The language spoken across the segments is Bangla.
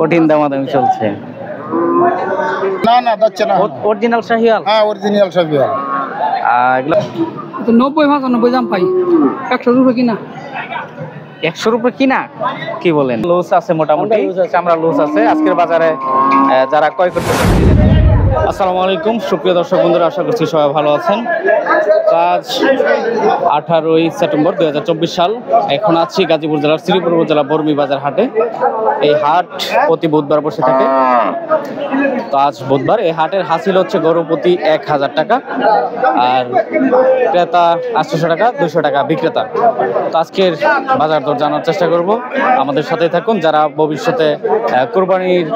কঠিন দামাদামি চলছে। না না যাচ্ছে না। অরিজিনাল শাহিওয়াল? হ্যাঁ অরিজিনাল শাহিওয়াল। এগুলো 90-95 দাম পাই, 100 রুপে কিনা। 100 রুপে কিনা? কি বলেন? লুজ আছে মোটামুটি, চামড়া লুজ আছে আজকের বাজারে যারা ক্রয় করতে চাচ্ছেন। আসসালামু আলাইকুম সুপ্রিয় দর্শক বন্ধুরা, আশা করছি সবাই ভালো আছেন। আজ 18ই সেপ্টেম্বর 2024 সাল। এখন আছি গাজীপুর জেলার শ্রীপুর উপজেলা বর্মি বাজার হাটে। এই হাট প্রতি বুধবার বসে থাকে। তো আজ বুধবার। এই হাটের হাসিল হচ্ছে গরু প্রতি 1000 টাকা, আর ক্রেতা 800 টাকা, 200 টাকা বিক্রেতা। তো আজকের বাজার দর জানার চেষ্টা করব, আমাদের সাথেই থাকুন। যারা ভবিষ্যতে কোরবানির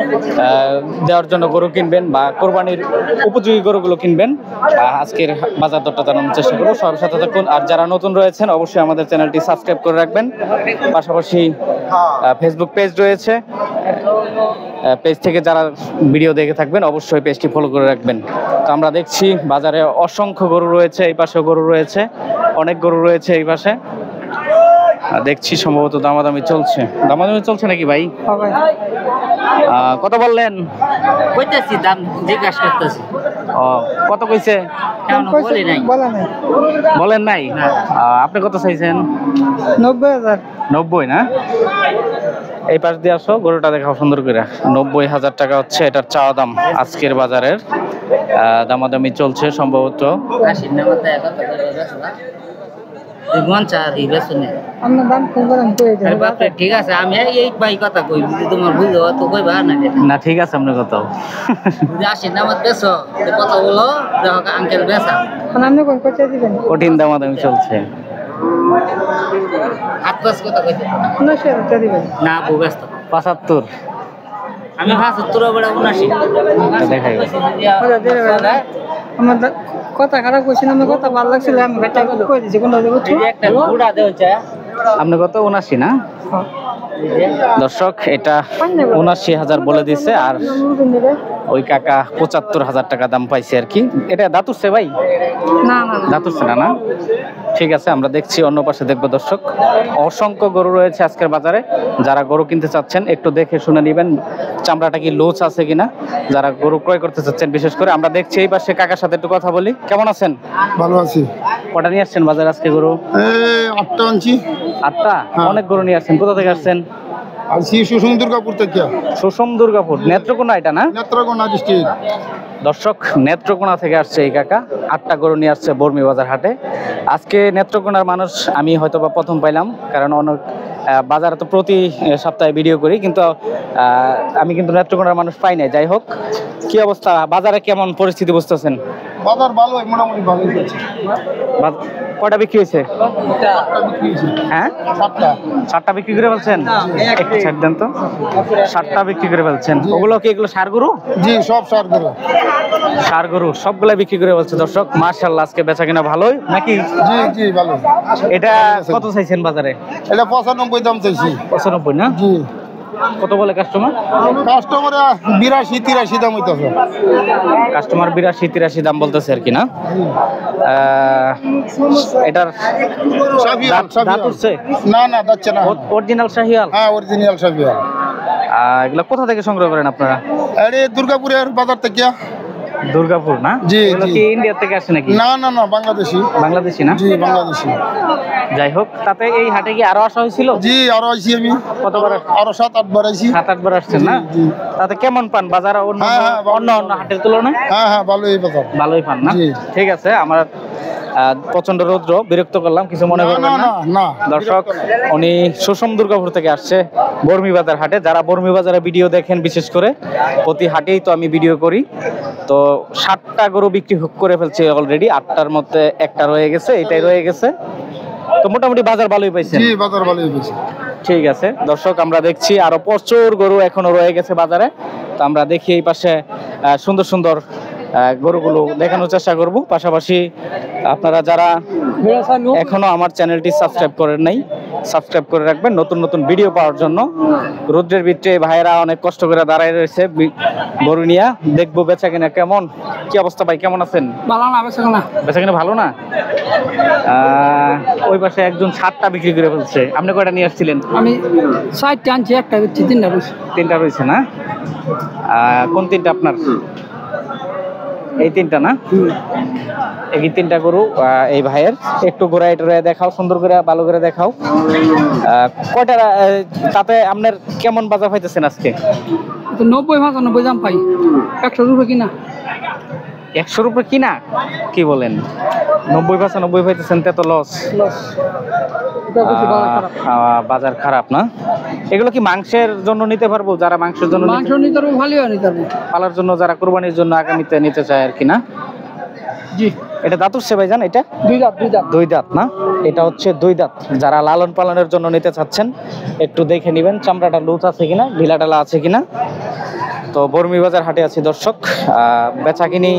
দেওয়ার জন্য গরু কিনবেন বা কোরবানির উপযোগী গরুগুলো কিনবেন, আজকের বাজার দরটা জানানোর চেষ্টা করবো। সবার সাথে থাকুন। আর যারা নতুন রয়েছেন অবশ্যই আমাদের চ্যানেলটি সাবস্ক্রাইব করে রাখবেন। পাশাপাশি ফেসবুক পেজ রয়েছে, পেজ থেকে যারা ভিডিও দেখে থাকবেন অবশ্যই পেজটি ফলো করে রাখবেন। তো আমরা দেখছি বাজারে অসংখ্য গরু রয়েছে, এই পাশেও গরু রয়েছে, অনেক গরু রয়েছে এই পাশে। দেখছি সম্ভবত দামাদামি চলছে। দামাদামি চলছে নাকি ভাই? কত বললেন? কইতেছি দাম জিজ্ঞাসা করতেছি। ও কত কইছে? বলেন নাই? আপনি কত চাইছেন? 90,000। 90 না? এই পাশ দিয়ে আসো, গরুটা দেখাও সুন্দর করে। 90,000 টাকা হচ্ছে এটার চাওয়া দাম আজকের বাজারের। দামাদামি চলছে সম্ভবত। ঠিক আছে, আমি এই ভাই কথা কই, তোমার বুঝলো তো কইবা না? ঠিক আছে, আপনার কথা। কথা বলো, দেখো আঙ্কেল বেসা কঠিন দামাদামি চলছে। হাত পাস কথা কইতে না, ব্যস্ত 75। আমি 75 বড় 79 দেখাই। আমার কথা খারাপ কইছি না, আমার কথা ভালো লাগছিল, আমি বেটা কই দিছি কোনটা দেব তুই একটা গুড়া দে হচ্ছে। আপনি কত? 79 না? দর্শক এটা 79,000 বলে দিচ্ছে, আর ওই কাকা 75,000 টাকা দাম পাইছে আর কি। এটা দাঁতুরছে ভাই? না না দাঁতুরছে না? না, ঠিক আছে, আমরা দেখছি অন্য পাশে দেখবো। দর্শক অসংখ্য গরু রয়েছে আজকের বাজারে। যারা গরু কিনতে চাচ্ছেন একটু দেখে শুনে নেবেন চামড়াটা কি লুজ আছে কিনা, যারা গরু ক্রয় করতে চাচ্ছেন বিশেষ করে। আমরা দেখছি এই পাশে কাকার সাথে একটু কথা বলি। কেমন আছেন? ভালো আছি। কটা নিয়ে আসছেন বাজারে আজকে গরু? 8টা আনছি। 8টা? অনেক গরু নিয়ে আসছেন। কোথা থেকে আসছেন? আছি সুষম দুর্গাপুর থেকে। সুষম দুর্গাপুর, নেত্রকোনা এটা না? নেত্রকোনা ডিস্ট্রিক্ট। দর্শক নেত্রকোনা থেকে আসছে এই কাকা, 8টা গরু নিয়ে আসছে বর্মি বাজার হাটে। আজকে নেত্রকোনার মানুষ আমি হয়তো বা প্রথম পাইলাম, কারণ অনেক বাজারে তো প্রতি সপ্তাহে ভিডিও করি, কিন্তু আমি কিন্তু নেত্রকোনার মানুষ পাই নাই। যাই হোক, কি অবস্থা বাজারে, কেমন পরিস্থিতি বুঝতেছেন? বাজার ভালো, মোটামুটি ভালোই যাচ্ছে। কয়টা বিক্রি হয়েছে? হ্যাঁ 7টা বিক্রি করে ফেলছেন? একটু ছাড় দেন তো। 7টা বিক্রি করে ফেলছেন। ওগুলো কি এগুলো ষাঁড় গরু? জি সব ষাঁড় গরু। ষাঁড় গরু সবগুলা বিক্রি করে ফেলছে। দর্শক মাশাআল্লাহ, আজকে বেচা কিনা ভালোই নাকি? জি জি ভালো। এটা কত চাইছেন বাজারে? এটা 95 দাম চাইছি। 95 না? জি। কত বলে কাস্টমার? কাস্টমার 82-83 দাম হইতাছে। কাস্টমার 82-83 দাম বলতেছে আর কি না? এটার দাঁত উঠছে? না না যাচ্ছে না। অরিজিনাল শাহিওয়াল? হ্যাঁ অরিজিনাল শাহিওয়াল। এগুলা কোথা থেকে সংগ্রহ করেন আপনারা? আরে দুর্গাপুরের বাজার থেকে। দুর্গাপুর না? জি এগুলো কি ইন্ডিয়া থেকে আসে নাকি? না না না, বাংলাদেশি। বাংলাদেশি না? জি বাংলাদেশি। যাই হোক, তাতে এই হাটে কি আরো আসা হয়েছিল? জি আরো আইছি আমি। কতবার? আরো 7-8 বার আইছি। 7-8 বার আসছেন না? তাতে কেমন পান বাজার অন্য অন্য হাটের তুলনায়? হ্যাঁ হ্যাঁ ভালোই বাজার। ভালোই পান না? ঠিক আছে। আমার প্রচন্ড রৌদ্র, বিরক্ত করলাম, কিছু মনে করবেন না। দর্শক উনি সুষম দুর্গাপুর থেকে আসছে বর্মি বাজার হাটে। যারা বর্মি বাজারে ভিডিও দেখেন বিশেষ করে, প্রতি হাটেই তো আমি ভিডিও করি। তো 7টা গরু বিক্রি করে ফেলছে অলরেডি। 8টার মধ্যে একটা রয়ে গেছে, এটাই রয়ে গেছে। তো মোটামুটি বাজার ভালোই পাইছে? জি বাজার ভালোই পাইছে। ঠিক আছে দর্শক, আমরা দেখছি আরো প্রচুর গরু এখনো রয়ে গেছে বাজারে। তো আমরা দেখি এই পাশে সুন্দর সুন্দর গরুগুলো দেখানোর চেষ্টা করব। পাশাপাশি আপনারা যারা এখনো আমার চ্যানেলটি সাবস্ক্রাইব করেন নাই, সাবস্ক্রাইব করে রাখবেন নতুন নতুন ভিডিও পাওয়ার জন্য। রোদ্রের ভিতরে ভাইয়েরা অনেক কষ্ট করে দাঁড়ায় রয়েছে গরু নিয়ে। দেখবো বেচা কিনা কেমন, কি অবস্থা ভাই, কেমন আছেন? ভালো না বেশি না বেচা কিনা ভালো না? ওই পাশে একজন 7টা বিক্রি করে ফেলছে। আপনি কয়টা নিয়ে আসছিলেন? আমি 60টা আনছি, একটা বেচছি, 3টা বেশি। 3টা রয়েছে না? কোন 3টা আপনার? এই 3টা না? এই 3টা গরু এই ভাইয়ের। একটু ঘোরায় টোরায় দেখাও, সুন্দর করে ভালো করে দেখাও। কয়টা তাতে আপনার কেমন বাজার পাইতেছেন আজকে? 90-95 দাম পাই, 100 রুপে কিনা। 100 রুপয়ে কিনা? কি বলেন? 90-95 পাইতেছেন, তে তো লস। বাজার খারাপ না? এগুলো কি মাংসের জন্য নিতে পারবো? যারা মাংসের জন্য মাংস নিতে পারবো, ভালো নিতে পারবো। পালার জন্য, যারা কুরবানির জন্য আগামীতে নিতে চায় আর কি না? জি। এটা দাঁত উঠছে ভাইজান? এটা 2 দাঁত। 2 দাঁত না? এটা হচ্ছে 2 দাঁত। যারা লালন পালনের জন্য নিতে চাচ্ছেন একটু দেখে নেবেন চামড়াটা লুজ আছে কিনা, ঢিলা ঢালা আছে কিনা। তো বর্মি বাজার হাটে আছি দর্শক। বেচা কিনি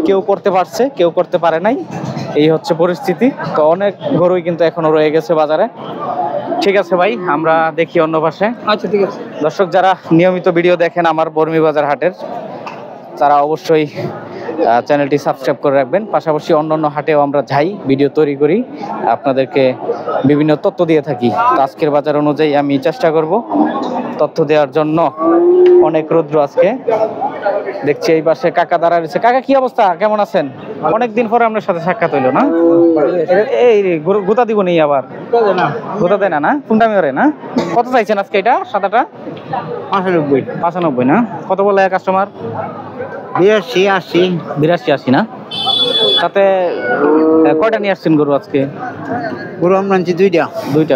কেউ করতে পারছে, কেউ করতে পারে নাই, এই হচ্ছে পরিস্থিতি। তো অনেক গরুই কিন্তু এখনো রয়ে গেছে বাজারে। ঠিক আছে ভাই, আমরা দেখি অন্য পাশে। আচ্ছা ঠিক আছে। দর্শক যারা নিয়মিত ভিডিও দেখেন আমার বর্মি বাজার হাটের, তারা অবশ্যই চ্যানেলটি সাবস্ক্রাইব করে রাখবেন। পাশাপাশি অন্যান্য হাটেও আমরা যাই, ভিডিও তৈরি করি, আপনাদেরকে বিভিন্ন তথ্য দিয়ে থাকি। তো আজকের বাজার অনুযায়ী আমি চেষ্টা করব তথ্য দেওয়ার জন্য। অনেক রৌদ্র আজকে। দেখছি এই পাশে কাকা দাঁড়া রয়েছে। কাকা কি অবস্থা, কেমন আছেন? অনেকদিন পরে আপনার সাথে সাক্ষাৎ হইলো না? এই গোতা দিব নেই আবার? গোতা দেয় না? না কোনটা মেরে না? কত চাইছেন আজকে এটা সাদাটা? 95 না? কত বলে কাস্টমার? 82-80 না? তাতে কয়টা নিয়ে আসছেন গরু আজকে? গরু আমরা আনছি 2টা।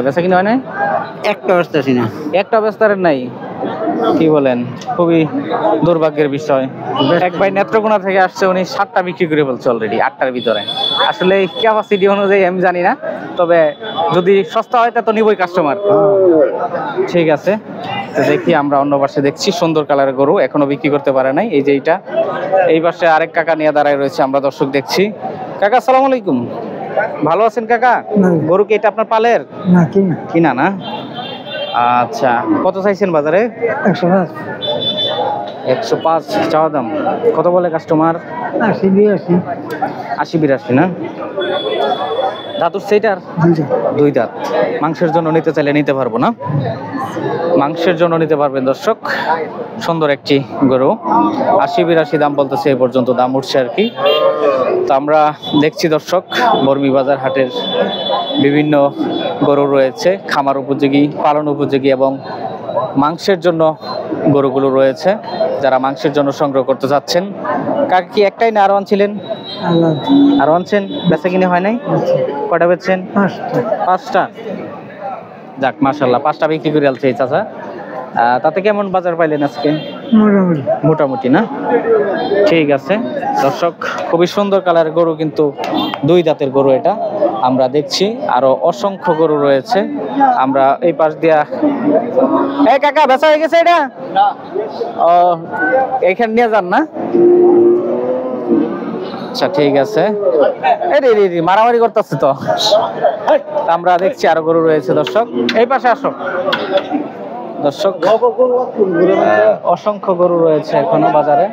বেচা কিনা হয় না? একটা ব্যস্ত আছি না। একটা বেচতারের নাই? কি বলেন, খুবই দুর্ভাগ্যের বিষয়। এক ভাই নেত্রকোনা থেকে আসছে, উনি 7টা বিক্রি করে ফেলছে অলরেডি 8টার ভিতরে। আসলে ক্যাপাসিটি অনুযায়ী আমি জানি না, তবে যদি সস্তা হয় তা তো নিবই কাস্টমার। ঠিক আছে, তো দেখি আমরা অন্য পাশে দেখছি সুন্দর কালারের গরু এখনো বিক্রি করতে পারে নাই। এই যে এইটা, এই পাশে আরেক কাকা নিয়ে দাঁড়ায় রয়েছে, আমরা দর্শক দেখছি। কাকা আসসালামু আলাইকুম, ভালো আছেন কাকা? গরু কি এটা আপনার পালের? না কিনা না? আচ্ছা, কত চাইছেন বাজারে? 105 চাওয়া দাম। কত বলে কাস্টমার? 80-82 না? দাঁত উঠছে এটার? 2 দাঁত। মাংসের জন্য নিতে চাইলে নিতে পারবো না? মাংসের জন্য নিতে পারবেন দর্শক। সুন্দর একটি গরু, 80-82 দাম বলতেছে, এ পর্যন্ত দাম উঠছে আর কি। তো আমরা দেখছি দর্শক বর্মি বাজার হাটের বিভিন্ন গরু রয়েছে, খামার উপযোগী, পালন উপযোগী এবং মাংসের জন্য গরুগুলো রয়েছে। যারা মাংসের জন্য সংগ্রহ করতে চাচ্ছেন। কার কি একটাই না আরো আনছিলেন? আরো আনছেন? বেচা কিনে হয় নাই? কয়টা বেচছেন? 5টা। যাক মাশাআল্লাহ, 5টা বিক্রি করে আলছে এই চাচা। তাতে কেমন বাজার পাইলেন আজকে? মোটামুটি না? ঠিক আছে দর্শক, খুবই সুন্দর কালারের গরু, কিন্তু 2 দাঁতের গরু এটা আমরা দেখছি। আরো অসংখ্য গরু রয়েছে। আমরা এই পাশ দিয়া, এই কাকা বেচা হয়ে গেছে এটা? ও, এইখানে নিয়ে যান না? আচ্ছা ঠিক আছে। মারামারি করতেছে তো। আমরা দেখছি আরো গরু রয়েছে দর্শক, এই পাশে আসো দর্শক। অসংখ্য গরু রয়েছে এখনো বাজারে।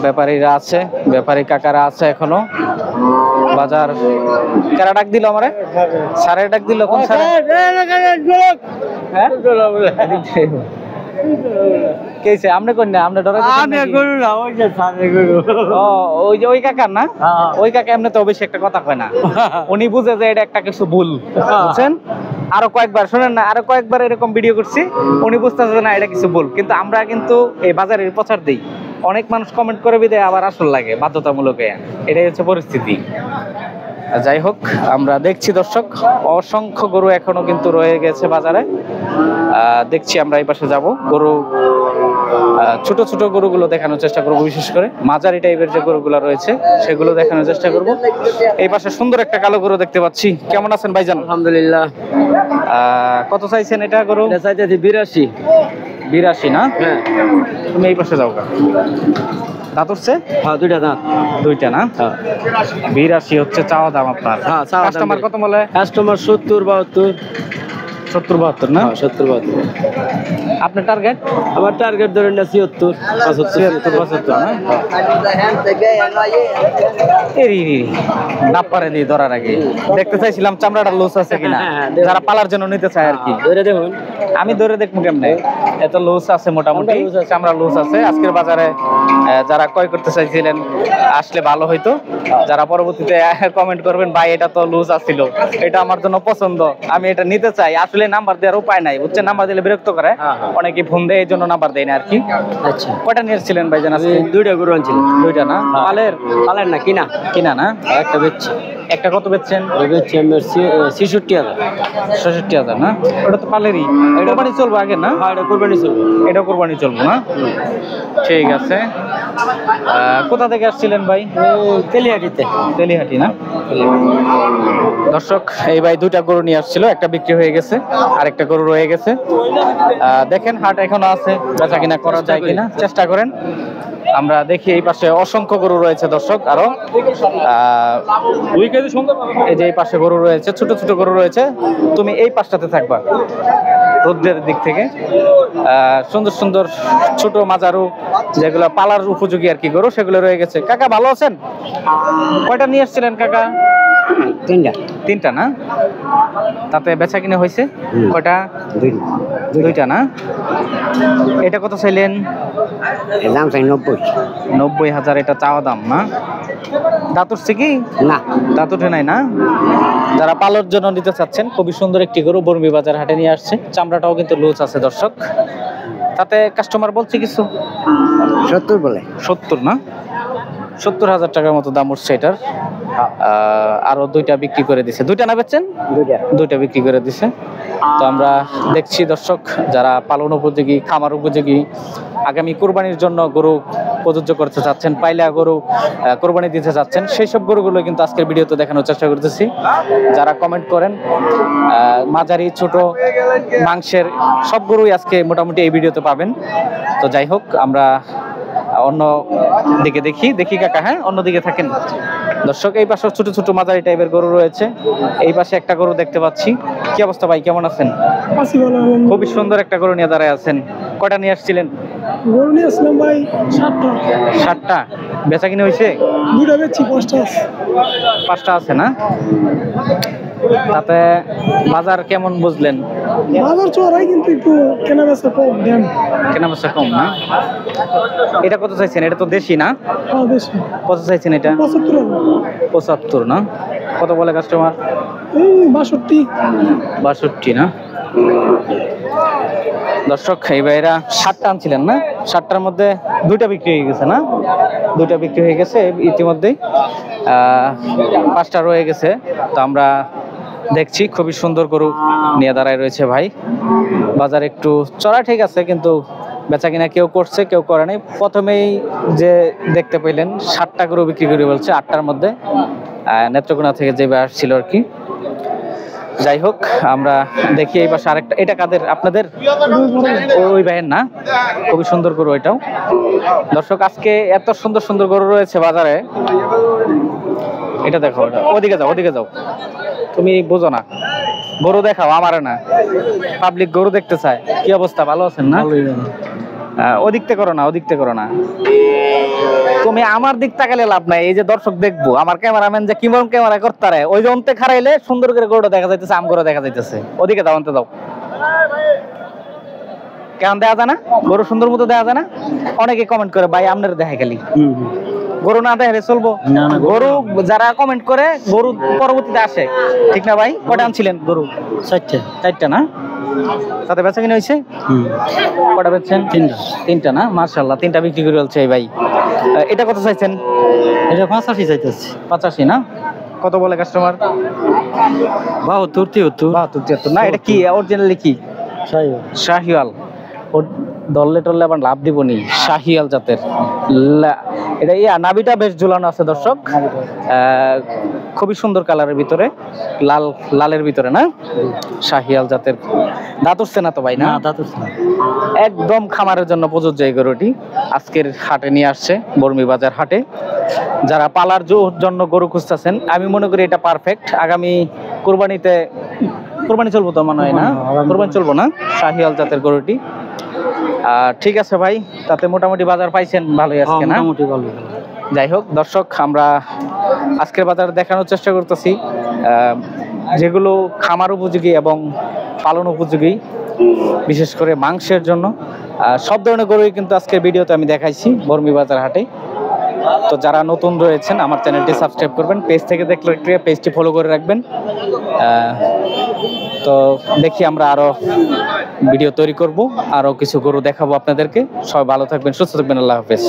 ব্যাপারীরা আছে, ব্যাপারী কাকারা আছে এখনো। বাজার কারা ডাক দিল আমারে? সারে ডাক দিল? কোন সারে? কেছে আমনে কোন না? আমনে ডরে গরু না, ওই যে সারে গরু। ও, ওই যে ওই কাকা না? ওই কাকা এমনি তো বেশি একটা কথা কয় না। উনি বুঝে যে এটা একটা কিছু ভুল, বুঝছেন? আরো কয়েকবার শুনেন না, আরো কয়েকবার এরকম ভিডিও করছি, উনি বুঝতেছে না এটা কিছু ভুল। কিন্তু আমরা কিন্তু এই বাজারের প্রচার দিই, অনেক মানুষ কমেন্ট করে বিদায় আবার আসল লাগে বাধ্যতামূলক। এটাই হচ্ছে পরিস্থিতি। যাই হোক, আমরা দেখছি দর্শক অসংখ্য গরু এখনো কিন্তু রয়ে গেছে বাজারে। দেখছি আমরা এই পাশে যাব, গরু ছোট ছোট গরুগুলো দেখানোর চেষ্টা করবো, বিশেষ করে মাঝারি টাইপের যে গরুগুলো রয়েছে সেগুলো দেখানোর চেষ্টা করব। এই পাশে সুন্দর একটা কালো গরু দেখতে পাচ্ছি। কেমন আছেন ভাইজান? আলহামদুলিল্লাহ। কত চাইছেন এটা গরু? চাইতেছি 82 82 না? হ্যাঁ। তুমি এই পাশে যাও গা। দাঁত উঠছে? হ্যাঁ, দুইটা দাঁত। দুইটা না? হ্যাঁ 82 হচ্ছে চাওয়া দাম আপনার। হ্যাঁ, চাওয়া দাম। কাস্টমার কত বলে? কাস্টমার 70-72। 70-72 না? হ্যাঁ, 70-72। আপনার টার্গেট? আমার টার্গেট ধরেন না 76-75 না? এরি না পারে দিয়ে ধরার আগে দেখতে চাইছিলাম চামড়াটা লুজ আছে কিনা, যারা পালার জন্য নিতে চায় আর কি। ধরে দেখুন, আমি ধরে দেখবো কেমনে? এত লুজ আছে মোটামুটি, চামড়া লুজ আছে। আজকের বাজারে যারা ক্রয় করতে চাইছিলেন আসলে ভালো হইতো। যারা পরবর্তীতে কমেন্ট করবেন ভাই এটা তো লুজ আছিল, এটা আমার জন্য পছন্দ, আমি এটা নিতে চাই, আসলে নাম্বার দেওয়ার উপায় নাই, বুঝছেন? নাম্বার দিলে বিরক্ত করে, অনেকে ফোন দেয়, এই জন্য নাম্বার দেয় না আর কি। আচ্ছা, কয়টা নিয়েছিলেন ভাইজান আজকে? দুইটা গরু আনছিলেন। দুইটা না? পালের? পালের না, কিনা। কিনা না? একটা বেচছি। একটা কত বেচছেন? বেচছি আমি 66,000। 66,000 না? ওটা তো পালেরই, এটা কোরবানি চলবে আগে না? হ্যাঁ, এটা কোরবানি চলবে। এটা কোরবানি চলবে না? ঠিক আছে। কোথা থেকে আসছিলেন ভাই? তেলিহাটিতে। তেলিহাটি না? দর্শক, এই ভাই দুইটা গরু নিয়ে আসছিল, একটা বিক্রি হয়ে গেছে, আরেকটা গরু রয়ে গেছে। দেখেন হাট এখনো আছে, বেচা কিনা করা যায় কিনা চেষ্টা করেন। আমরা দেখি এই পাশে অসংখ্য গরু রয়েছে দর্শক, আরো এই যে এই পাশে গরু রয়েছে, ছোট ছোট গরু রয়েছে। তুমি এই পাশটাতে থাকবা রোদ্রের দিক থেকে। সুন্দর সুন্দর ছোট মাজারু যেগুলো পালার উপযোগী আর কি গরু, সেগুলো রয়ে গেছে। কাকা ভালো আছেন? কয়টা নিয়ে আসছিলেন কাকা? তিনটা না? তাতে বেচা কিনে হয়েছে কয়টা? দুইটা না? এটা কত চাইলেন? দাম চাই 90। 90,000 এটা চাওয়া দাম না? দাঁত উঠছে কি? না, দাঁত উঠে নাই না? যারা পালর জন্য নিতে চাচ্ছেন, খুবই সুন্দর একটি গরু বর্মি বাজার হাটে নিয়ে আসছে। চামড়াটাও কিন্তু লুজ আছে দর্শক। তাতে কাস্টমার বলছে কিছু? 70 বলে। 70 না? 70,000 টাকার মতো দাম উঠছে এটার। আরো দুইটা বিক্রি করে দিছে। দুইটা না বেচছেন? দুইটা বিক্রি করে দিছে। তো আমরা দেখছি দর্শক, যারা পালন উপযোগী, খামার উপযোগী, আগামী কোরবানির জন্য গরু প্রযোজ্য করতে চাচ্ছেন, পাইলা গরু কোরবানি দিতে চাচ্ছেন, সেই সব গরুগুলো কিন্তু আজকের ভিডিওতে দেখানোর চেষ্টা করতেছি। যারা কমেন্ট করেন মাঝারি, ছোট, মাংসের সব গরুই আজকে মোটামুটি এই ভিডিওতে পাবেন। তো যাই হোক, আমরা অন্য দিকে দেখি কাকা। হ্যাঁ, অন্যদিকে থাকেন দর্শক। এই পাশে ছোট ছোট মাঝারি টাইপের গরু রয়েছে, এই পাশে একটা গরু দেখতে পাচ্ছি। কি অবস্থা ভাই, কেমন আছেন? খুবই সুন্দর একটা গরু নিয়ে দাঁড়ায় আছেন। কয়টা নিয়ে আসছিলেন? গরু নিয়ে আসলাম ভাই 7টা। 7টা? বেচা কিনে হয়েছে? দুইটা বেচছি, 5টা আছে। 5টা আছে না? তাতে বাজার কেমন বুঝলেন? বাজার চড়াই, কিন্তু একটু কেনা বেচা কম দেন। কেনা বেচা কম না? এটা কত চাইছেন? এটা তো দেশি না? হ্যাঁ, বেশি। কত চাইছেন এটা? 75। 75 না? কত বলে কাস্টমার? এই 62। 62 না? দর্শক, এই ভাইরা 7টা আনছিলেন না? 7টার মধ্যে দুইটা বিক্রি হয়ে গেছে না? দুইটা বিক্রি হয়ে গেছে ইতিমধ্যেই, 5টা রয়ে গেছে। তো আমরা দেখছি খুবই সুন্দর গরু নিয়ে দাঁড়ায় রয়েছে ভাই। বাজার একটু চড়া ঠিক আছে, কিন্তু বেচা কিনা কেউ করছে, কেউ করে নাই। প্রথমেই যে দেখতে পেলেন 7টা গরু বিক্রি করে বলছে, 8টার মধ্যে নেত্রকোনা থেকে যে ভাই আসছিল আর কি। যাই হোক, আমরা দেখি এই পাশে আরেকটা। এটা কাদের? আপনাদের? ওই ভাইয়ের না? খুবই সুন্দর গরু এটাও। দর্শক, আজকে এত সুন্দর সুন্দর গরু রয়েছে বাজারে। এটা দেখো, ওদিকে যাও, ওদিকে যাও, তুমি বোঝো না, গরু দেখাও, আমারে না। পাবলিক গরু দেখতে চায়। কি অবস্থা, ভালো আছেন না? ওদিকতে করো না, ওদিকতে করো না, তুমি আমার দিক তাকালে লাভ নাই। এই যে দর্শক দেখবো, আমার ক্যামেরাম্যান যে কিমন ক্যামেরা করতে পারে, ওই যে অন্তে খারাইলে সুন্দর করে গরুটা দেখা যাইতেছে, আম গরু দেখা যাইতেছে। ওদিকে দাও, অন্তে দাও। কেমন দেখা যায় না? গরু সুন্দর মতো দেখা যায় না? অনেকে কমেন্ট করে ভাই আপনার দেখা খালি, গরু না দেখালে চলবো? গরু যারা কমেন্ট করে, গরু পরবর্তীতে আসে, ঠিক না ভাই? কটা আনছিলেন গরু? 4টা না? তাতে বেচা কিনে হয়েছে? কটা বেচছেন? 3টা না? মাশাআল্লাহ, 3টা বিক্রি করে বলছে এই ভাই। এটা কত চাইছেন? এটা 85 চাইতেছে। 85 না? কত বলে কাস্টমার? 72, 73 না? এটা কি অরিজিনালি কি? শাহিওয়াল। দললে টললে আবার লাভ দিবনি, শাহিয়াল জাতের। এটা নাভিটা বেশ ঝুলানো আছে দর্শক। খুবই সুন্দর কালারের ভিতরে, লালের ভিতরে না, শাহিয়াল জাতের। দাঁত উঠছে না তো ভাই? না, একদম খামারের জন্য প্রযোজ্য এই গরুটি আজকের হাটে নিয়ে আসছে বর্মি বাজার হাটে। যারা পালার জন্য গরু খুঁজতেছেন, আমি মনে করি এটা পারফেক্ট। আগামী কোরবানি চলবো তো মনে হয় না? কোরবানি চলবো না, শাহিয়াল জাতের গরুটি। ঠিক আছে ভাই, তাতে মোটামুটি বাজার পাইছেন ভালোই আজকে না? যাই হোক দর্শক, আমরা আজকের বাজার দেখানোর চেষ্টা করতেছি যেগুলো খামার উপযোগী এবং পালন উপযোগী, বিশেষ করে মাংসের জন্য। সব ধরনের গরুই কিন্তু আজকের ভিডিওতে আমি দেখাইছি বর্মি বাজার হাটে। তো যারা নতুন রয়েছেন আমার চ্যানেলটি সাবস্ক্রাইব করবেন, পেজ থেকে দেখলে পেজটি ফলো করে রাখবেন। তো দেখি আমরা আরো ভিডিও তৈরি করব, আরো কিছু গরু দেখাবো আপনাদেরকে। সবাই ভালো থাকবেন, সুস্থ থাকবেন, আল্লাহ হাফেজ।